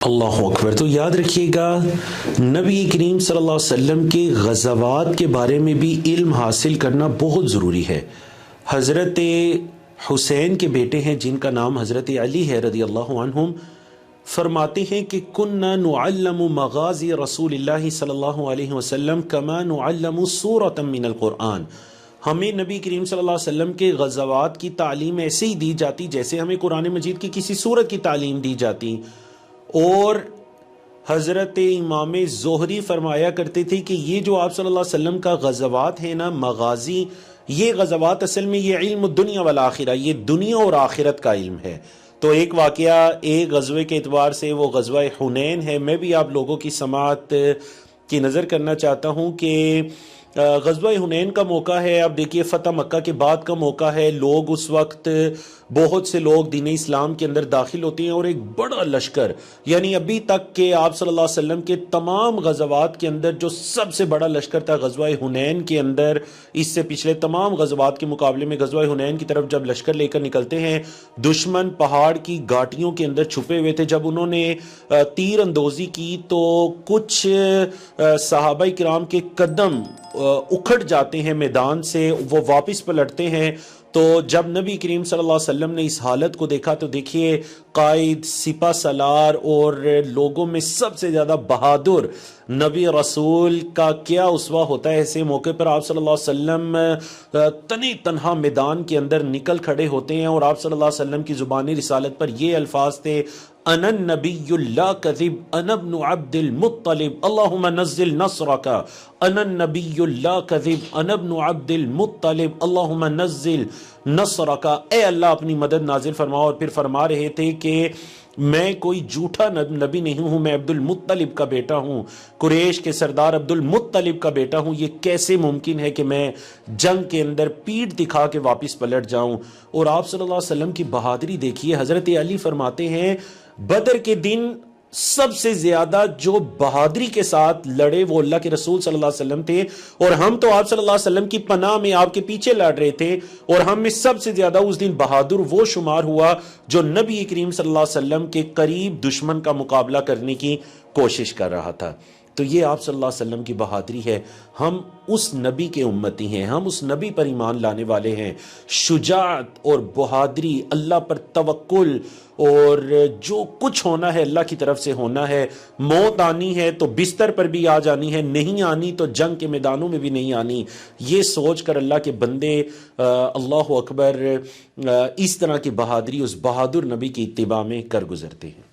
اللہ اکبر۔ تو یاد رکھیے گا نبی کریم صلی اللہ علیہ وسلم کے غزوات کے بارے میں بھی علم حاصل کرنا بہت ضروری ہے۔ حضرت حسین کے بیٹے ہیں جن کا نام حضرت علی ہے رضی اللہ عنہم، فرماتے ہیں کہ کننا نعلم مغازی رسول اللہ صلی اللہ علیہ وسلم کما نعلم سورۃ من القرآن۔ ہمیں نبی کریم صلی اللہ علیہ وسلم کے غزوات کی تعلیم ایسے ہی دی جاتی جیسے ہمیں قرآن مجید کی کسی سورت کی تعلیم دی جاتی۔ اور حضرت امام زہری فرمایا کرتے تھے کہ یہ جو آپ صلی اللہ علیہ وسلم کا غزوات ہے نا، مغازی، یہ غزوات اصل میں یہ علم الدنیا والآخرہ، یہ دنیا اور آخرت کا علم ہے۔ تو ایک واقعہ ایک غزوے کے اعتبار سے وہ غزوہ حنین ہے، میں بھی آپ لوگوں کی سماعت کی نظر کرنا چاہتا ہوں کہ غزوہ حنین کا موقع ہے۔ اب دیکھیے فتح مکہ کے بعد کا موقع ہے، لوگ اس وقت بہت سے لوگ دین اسلام کے اندر داخل ہوتے ہیں اور ایک بڑا لشکر، یعنی ابھی تک کہ آپ صلی اللہ علیہ وسلم کے تمام غزوات کے اندر جو سب سے بڑا لشکر تھا غزوہ حنین کے اندر، اس سے پچھلے تمام غزوات کے مقابلے میں غزوہ حنین کی طرف جب لشکر لے کر نکلتے ہیں، دشمن پہاڑ کی گھاٹیوں کے اندر چھپے ہوئے تھے۔ جب انہوں نے تیر اندازی کی تو کچھ صحابہ کرام کے قدم اکھڑ جاتے ہیں میدان سے، وہ واپس پلٹتے ہیں۔ تو جب نبی کریم صلی اللہ علیہ وسلم نے اس حالت کو دیکھا تو دیکھیے قائد، سپہ سالار اور لوگوں میں سب سے زیادہ بہادر نبی رسول کا کیا اسوہ ہوتا ہے۔ ایسے موقع پر آپ صلی اللہ علیہ وسلم تنی تنہا میدان کے اندر نکل کھڑے ہوتے ہیں اور آپ صلی اللہ علیہ وسلم کی زبانی رسالت پر یہ الفاظ تھے: انا النبی لا کذب انا ابن عبد المطلب اللہم نزل نصرک، انا النبی لا کذب انا ابن عبد المطلب اللہم نزل نصرک۔ اے اللہ اپنی مدد نازل فرماؤ۔ اور پھر فرما رہے تھے کہ میں کوئی جھوٹا نبی نہیں ہوں، میں عبد المطلب کا بیٹا ہوں، قریش کے سردار عبد المطلب کا بیٹا ہوں۔ یہ کیسے ممکن ہے کہ میں جنگ کے اندر پیٹھ دکھا کے واپس پلٹ جاؤں؟ اور آپ صلی اللہ علیہ وسلم کی بہادری دیکھیے۔ حضرت علی فرماتے ہیں بدر کے دن سب سے زیادہ جو بہادری کے ساتھ لڑے وہ اللہ کے رسول صلی اللہ علیہ وسلم تھے، اور ہم تو آپ صلی اللہ علیہ وسلم کی پناہ میں آپ کے پیچھے لڑ رہے تھے، اور ہم میں سب سے زیادہ اس دن بہادر وہ شمار ہوا جو نبی کریم صلی اللہ علیہ وسلم کے قریب دشمن کا مقابلہ کرنے کی کوشش کر رہا تھا۔ تو یہ آپ صلی اللہ علیہ وسلم کی بہادری ہے۔ ہم اس نبی کے امتی ہیں، ہم اس نبی پر ایمان لانے والے ہیں۔ شجاعت اور بہادری، اللہ پر توکل، اور جو کچھ ہونا ہے اللہ کی طرف سے ہونا ہے۔ موت آنی ہے تو بستر پر بھی آ جانی ہے، نہیں آنی تو جنگ کے میدانوں میں بھی نہیں آنی۔ یہ سوچ کر اللہ کے بندے اللہ اکبر اس طرح کی بہادری اس بہادر نبی کی اتباع میں کر گزرتے ہیں۔